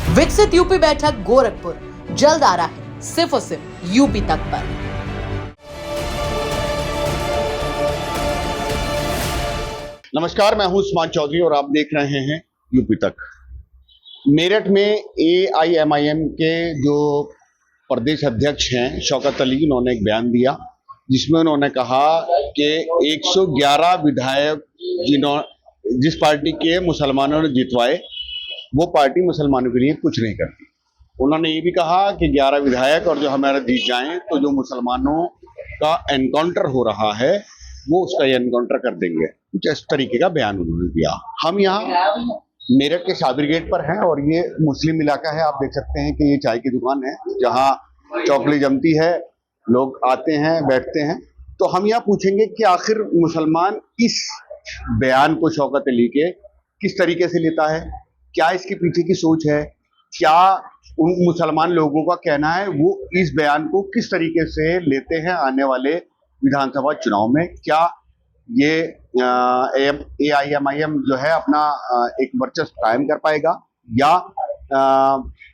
विकसित यूपी बैठक गोरखपुर जल्द आ रहा है सिर्फ और सिर्फ यूपी तक पर। नमस्कार, मैं हूं उस्मान चौधरी और आप देख रहे हैं यूपी तक। मेरठ में एआईएमआईएम के जो प्रदेश अध्यक्ष हैं शौकत अली, उन्होंने एक बयान दिया जिसमें उन्होंने कहा कि 111 विधायक जिस पार्टी के मुसलमानों ने जितवाए वो पार्टी मुसलमानों के लिए कुछ नहीं करती। उन्होंने ये भी कहा कि 11 विधायक और जो हमारा जीत जाएं तो जो मुसलमानों का एनकाउंटर हो रहा है वो उसका एनकाउंटर कर देंगे। कुछ इस तरीके का बयान उन्होंने दिया। हम यहाँ मेरठ के साबिर गेट पर हैं और ये मुस्लिम इलाका है। आप देख सकते हैं कि ये चाय की दुकान है जहाँ चौकली जमती है, लोग आते हैं बैठते हैं। तो हम यहाँ पूछेंगे कि आखिर मुसलमान इस बयान को शौकत अली के किस तरीके से लेता है, क्या इसके पीछे की सोच है, क्या उन मुसलमान लोगों का कहना है वो इस बयान को किस तरीके से लेते हैं आने वाले विधानसभा चुनाव में। क्या ये एआईएमआईएम जो है अपना एक वर्चस्व कायम कर पाएगा या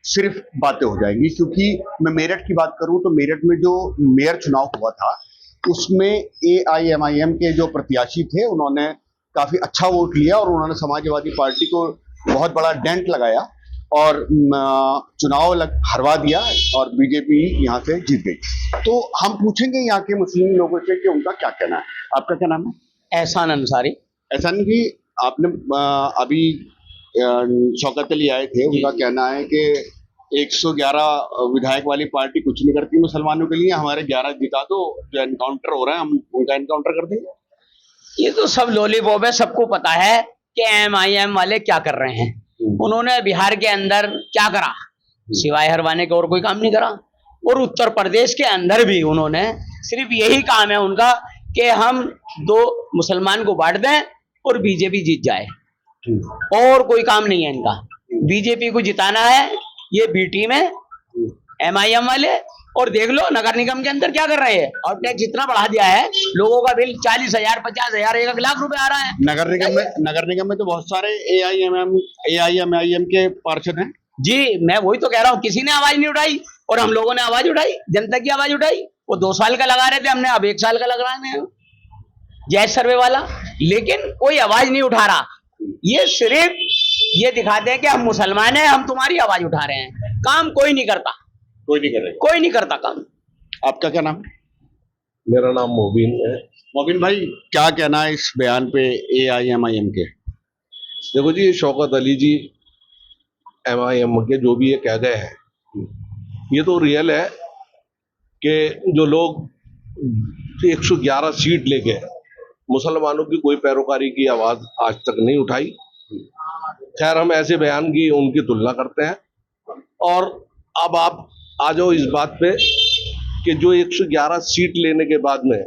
सिर्फ बातें हो जाएंगी। क्योंकि मैं मेरठ की बात करूं तो मेरठ में जो मेयर चुनाव हुआ था उसमें एआईएमआईएम के जो प्रत्याशी थे उन्होंने काफी अच्छा वोट लिया और उन्होंने समाजवादी पार्टी को बहुत बड़ा डेंट लगाया और चुनाव हरवा दिया और बीजेपी यहाँ से जीत गई। तो हम पूछेंगे यहाँ के मुस्लिम लोगों से कि उनका क्या कहना है। आपका क्या नाम है? एहसान अंसारी। एहसान जी, आपने अभी शौकत अली आए थे, उनका कहना है कि 111 विधायक वाली पार्टी कुछ नहीं करती मुसलमानों के लिए, हमारे 11 जिता दो, जो एनकाउंटर हो रहा है हम उनका एनकाउंटर कर देंगे। ये तो सब लॉलीपॉप है, सबको पता है कि एमआईएम वाले क्या कर रहे हैं। उन्होंने बिहार के अंदर क्या करा, सिवाय हरवाने का और कोई काम नहीं करा। और उत्तर प्रदेश के अंदर भी उन्होंने सिर्फ यही काम है उनका कि हम 2 मुसलमान को बांट दें और बीजेपी जीत जाए, और कोई काम नहीं है इनका। बीजेपी को जिताना है, ये बी टीम है एमआईएम वाले। और देख लो नगर निगम के अंदर क्या कर रहे हैं, और टैक्स इतना बढ़ा दिया है, लोगों का बिल 40,000 50,000 1 लाख रुपए आ रहा है। नगर निगम में तो बहुत सारे एआईएमआईएम के पार्षद हैं जी। मैं वही तो कह रहा हूँ, किसी ने आवाज नहीं उठाई और हम लोगों ने आवाज उठाई, जनता की आवाज उठाई। वो 2 साल का लगा रहे थे, हमने अब 1 साल का लगा रहे हैं जैज सर्वे वाला, लेकिन कोई आवाज नहीं उठा रहा। ये सिर्फ ये दिखाते हैं कि हम मुसलमान हैं, हम तुम्हारी आवाज उठा रहे हैं। काम कोई नहीं करता, कोई नहीं करता काम। आपका क्या नाम? मेरा नाम मोबिन है। मोबिन भाई, क्या कहना है इस बयान पे एआईएमआईएम के? देखो जी, शौकत अली जी एमआईएम के जो भी ये कह गए हैं, ये तो रियल है कि जो लोग 111 सीट लेके मुसलमानों की कोई पैरोकारी की आवाज आज तक नहीं उठाई। खैर, हम ऐसे बयान की उनकी तुलना करते हैं। और अब आप आ जाओ इस बात पे कि जो 111 सीट लेने के बाद में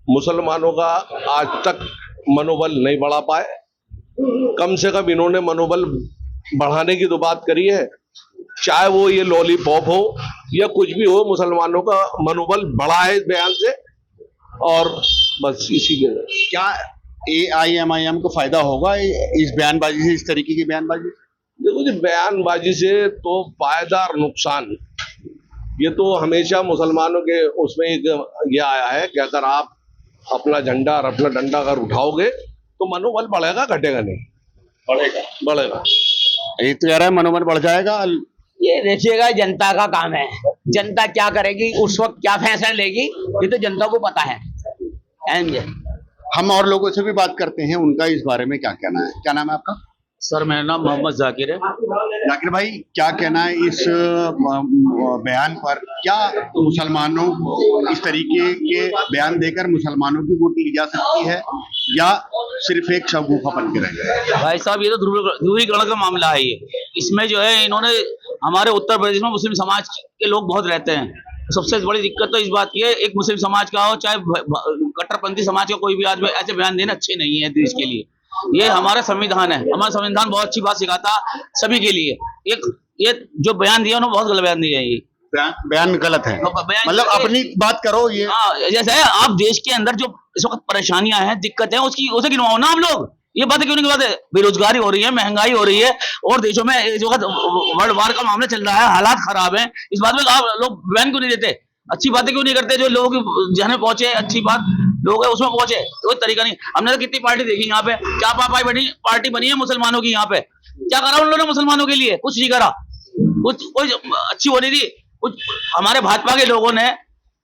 मुसलमानों का आज तक मनोबल नहीं बढ़ा पाए। कम से कम इन्होंने मनोबल बढ़ाने की तो बात करी है, चाहे वो ये लॉलीपॉप हो या कुछ भी हो, मुसलमानों का मनोबल बढ़ा है इस बयान से। और बस इसी के क्या एआईएमआईएम को फायदा होगा इस बयानबाजी से, इस तरीके की बयानबाजी? देखो जी, बयानबाजी से तो फायदा और नुकसान ये तो हमेशा मुसलमानों के उसमें ये आया है कि अगर आप अपना झंडा और अपना डंडा अगर उठाओगे तो मनोबल बढ़ेगा, घटेगा नहीं, बढ़ेगा। ये तो कह रहा है मनोबल बढ़ जाएगा। ये देखिएगा, जनता का काम है, जनता क्या करेगी, उस वक्त क्या फैसला लेगी, ये तो जनता को पता है। हम और लोगों से भी बात करते हैं, उनका इस बारे में क्या कहना है। क्या नाम है आपका? सर, मेरा नाम मोहम्मद जाकिर है। जाकिर भाई, क्या कहना है इस बयान पर? क्या मुसलमानों इस तरीके के बयान देकर मुसलमानों की वोट ली जा सकती है या सिर्फ एक शगुफा बन के रहेगा? भाई साहब, ये तो ध्रुवीकरण का मामला है। ये इसमें जो है इन्होंने हमारे उत्तर प्रदेश में मुस्लिम समाज के लोग बहुत रहते हैं। सबसे बड़ी दिक्कत तो इस बात की है, एक मुस्लिम समाज का हो चाहे कट्टरपंथी समाज का कोई भी आदमी ऐसे बयान देना अच्छे नहीं है देश के लिए। ये हमारा संविधान है, हमारा संविधान बहुत अच्छी बात सिखाता सभी के लिए। ये जो बयान दिया उन्होंने बहुत गलत बयान दिया है। ये बयान गलत है, मतलब अपनी बात करो। ये जैसे आप देश के अंदर जो इस वक्त परेशानियां हैं, दिक्कत है, उसे गिनवाओ ना आप लोग। ये बातें क्यों नहीं करवाते? बेरोजगारी हो रही है, महंगाई हो रही है, और देशों में जो वर्ल्ड वार का मामला चल रहा है, हालात खराब है, इस बात में आप लोग बयान क्यों नहीं देते? अच्छी बातें क्यों नहीं करते? जो लोग जहन में पहुंचे, अच्छी बात लोग है उसमें पहुंचे, कोई तरीका नहीं। हमने तो कितनी पार्टी देखी यहाँ पे, क्या पार्टी बनी है मुसलमानों की यहाँ पे, क्या करा उन लोगों ने मुसलमानों के लिए? कुछ नहीं करा, कुछ कोई अच्छी होनी थी। कुछ हमारे भाजपा के लोगों ने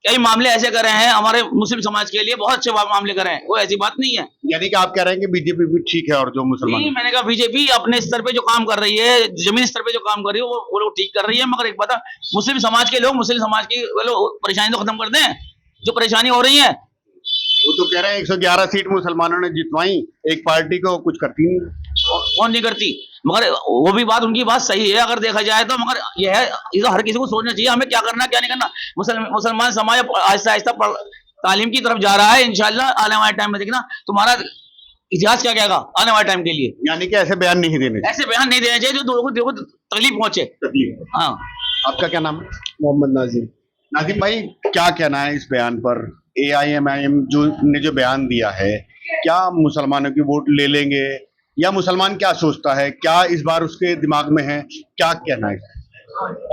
कई मामले ऐसे करे हैं हमारे मुस्लिम समाज के लिए, बहुत अच्छे मामले करे हैं, कोई ऐसी बात नहीं है। यानी कि आप कह रहे हैं कि बीजेपी भी ठीक है और जो मुसलमान नहीं, मैंने कहा बीजेपी अपने स्तर पे जो काम कर रही है, जमीन स्तर पे जो काम कर रही है वो लोग ठीक कर रही है, मगर एक बात है, मुस्लिम समाज के लोग मुस्लिम समाज की परेशानी तो खत्म कर दें, जो परेशानी हो रही है। वो तो कह रहे हैं 111 सीट मुसलमानों ने जितवाई, एक पार्टी को कुछ करती नहीं। कौन नहीं करती, मगर वो भी बात उनकी बात सही है अगर देखा जाए तो, मगर यह है ये तो हर किसी को सोचना चाहिए हमें क्या करना क्या नहीं करना। मुसलमान समाज आहिस्ता आहिस्ता तालीम की तरफ जा रहा है, इंशाल्लाह आने वाले टाइम में देखना तुम्हारा इतिहास क्या कहेगा आने वाले टाइम के लिए। यानी कि ऐसे बयान नहीं देने, ऐसे बयान नहीं देने चाहिए जो लोगों को तकलीफ पहुंचे। हाँ, आपका क्या नाम है? मोहम्मद नाजिम। नाजिम भाई, क्या कहना है इस बयान पर? AIMIM जो बयान दिया है, क्या मुसलमानों की वोट ले लेंगे, या मुसलमान क्या सोचता है, क्या इस बार उसके दिमाग में है, क्या कहना है?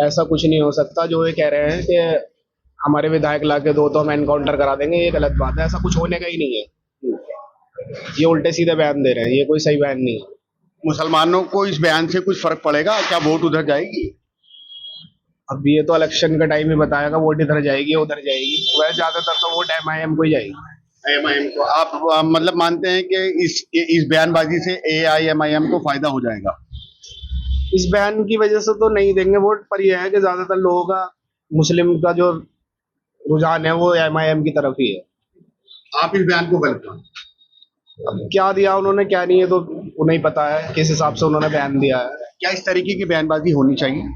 ऐसा कुछ नहीं हो सकता जो ये कह रहे हैं कि हमारे विधायक ला के दो तो हम एनकाउंटर करा देंगे, ये गलत बात है। ऐसा कुछ होने का ही नहीं है, ये उल्टे सीधे बयान दे रहे हैं, ये कोई सही बयान नहीं है। मुसलमानों को इस बयान से कुछ फर्क पड़ेगा? क्या वोट उधर जाएगी? अब ये तो इलेक्शन का टाइम ही बताएगा, वोट इधर जाएगी उधर जाएगी। वैसे ज्यादातर तो वोट MIM को ही जाएगी। AIMIM को आप मतलब मानते हैं कि इस बयानबाजी से AIMIM को फायदा हो जाएगा? इस बयान की वजह से तो नहीं देंगे वोट, पर यह है कि ज्यादातर लोगों का मुस्लिम का जो रुझान है वो MIM की तरफ ही है। आप इस बयान को गलत मानते? अब क्या दिया उन्होंने क्या नहीं है तो उन्हें ही पता है किस हिसाब से उन्होंने बयान दिया है। क्या इस तरीके की बयानबाजी होनी चाहिए?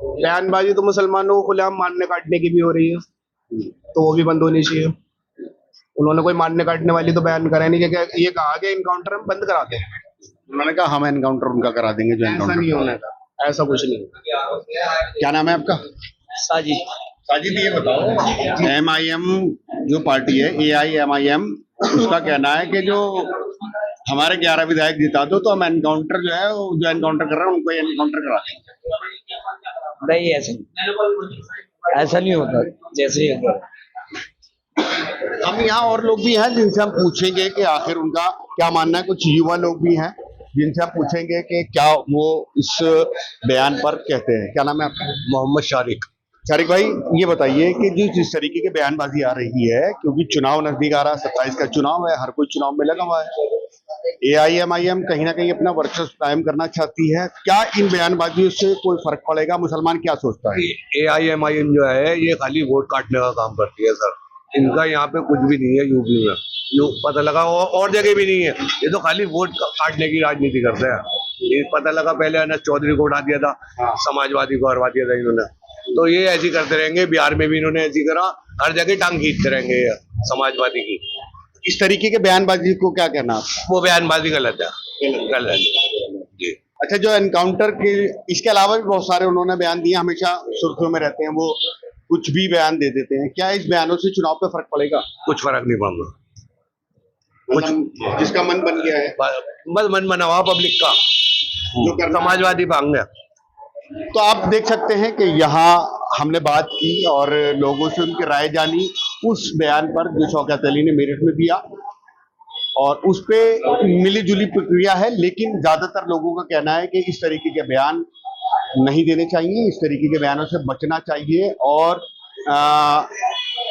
बयानबाजी तो मुसलमानों को खुलेआम मारने काटने की भी हो रही है, तो वो भी बंद होनी चाहिए। उन्होंने कोई मारने काटने वाली तो बयान करा नहीं, कि ये कहा कि इनकाउंटर हम बंद करा दें। उन्होंने कहा हम एनकाउंटर उनका करा देंगे जो ऐसा एनकाउंटर। नहीं होने का, ऐसा कुछ नहीं। क्या नाम है आपका? साजिद। साजिद, ये बताओ, MIM जो पार्टी है AIMIM, उसका कहना है कि जो हमारे 11 विधायक जिता दो तो हम एनकाउंटर जो है जो एनकाउंटर कर रहे हैं उनको एनकाउंटर करा देंगे। नहीं, ऐसा नहीं होता जैसे हम यहाँ और लोग भी हैं जिनसे हम पूछेंगे कि आखिर उनका क्या मानना है। कुछ युवा लोग भी हैं जिनसे हम पूछेंगे कि क्या वो इस बयान पर कहते हैं। क्या नाम है आपका? मोहम्मद शारिक। शारिक भाई, ये बताइए कि जो जिस तरीके की बयानबाजी आ रही है, क्योंकि चुनाव नजदीक आ रहा है, 27 का चुनाव है, हर कोई चुनाव में लगा हुआ है, AIMIM कहीं ना कहीं अपना वर्चस्व कायम करना चाहती है, क्या इन बयानबाजियों से कोई फर्क पड़ेगा? मुसलमान क्या सोचता है? AIMIM जो है ये खाली वोट काटने का काम करती है सर, इनका यहाँ पे कुछ भी नहीं है यूपी में, पता लगा और जगह भी नहीं है, ये तो खाली वोट काटने की राजनीति करते हैं। ये पता लगा पहले अनस चौधरी को उठा दिया था, समाजवादी को हरवा दिया था इन्होंने, तो ये ऐसे करते रहेंगे। बिहार में भी इन्होंने ऐसी करा, हर जगह टांग खींचते रहेंगे ये समाजवादी की। इस तरीके के बयानबाजी को क्या कहना आप? वो बयानबाजी गलत है, गलत जी। अच्छा, जो एनकाउंटर के इसके अलावा भी बहुत सारे उन्होंने बयान दिए, हमेशा सुर्खियों में रहते हैं, वो कुछ भी बयान दे देते हैं, क्या इस बयानों से चुनाव पे फर्क पड़ेगा? कुछ फर्क नहीं पड़ना, कुछ जिसका मन बन गया है, बस मन बना हुआ पब्लिक का, जो करना समाजवादी भाग गया। तो आप देख सकते हैं कि यहाँ हमने बात की और लोगों से उनकी राय जानी उस बयान पर जो शौकत अली ने मेरठ में दिया, और उस पे मिली जुली प्रक्रिया है, लेकिन ज्यादातर लोगों का कहना है कि इस तरीके के बयान नहीं देने चाहिए, इस तरीके के बयानों से बचना चाहिए, और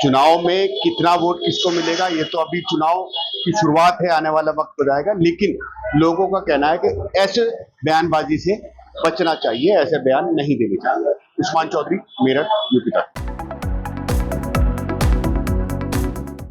चुनाव में कितना वोट किसको मिलेगा ये तो अभी चुनाव की शुरुआत है, आने वाला वक्त बताएगा, लेकिन लोगों का कहना है कि ऐसे बयानबाजी से बचना चाहिए, ऐसे बयान नहीं देने चाहिए। उस्मान चौधरी, मेरठ, यूपी तक।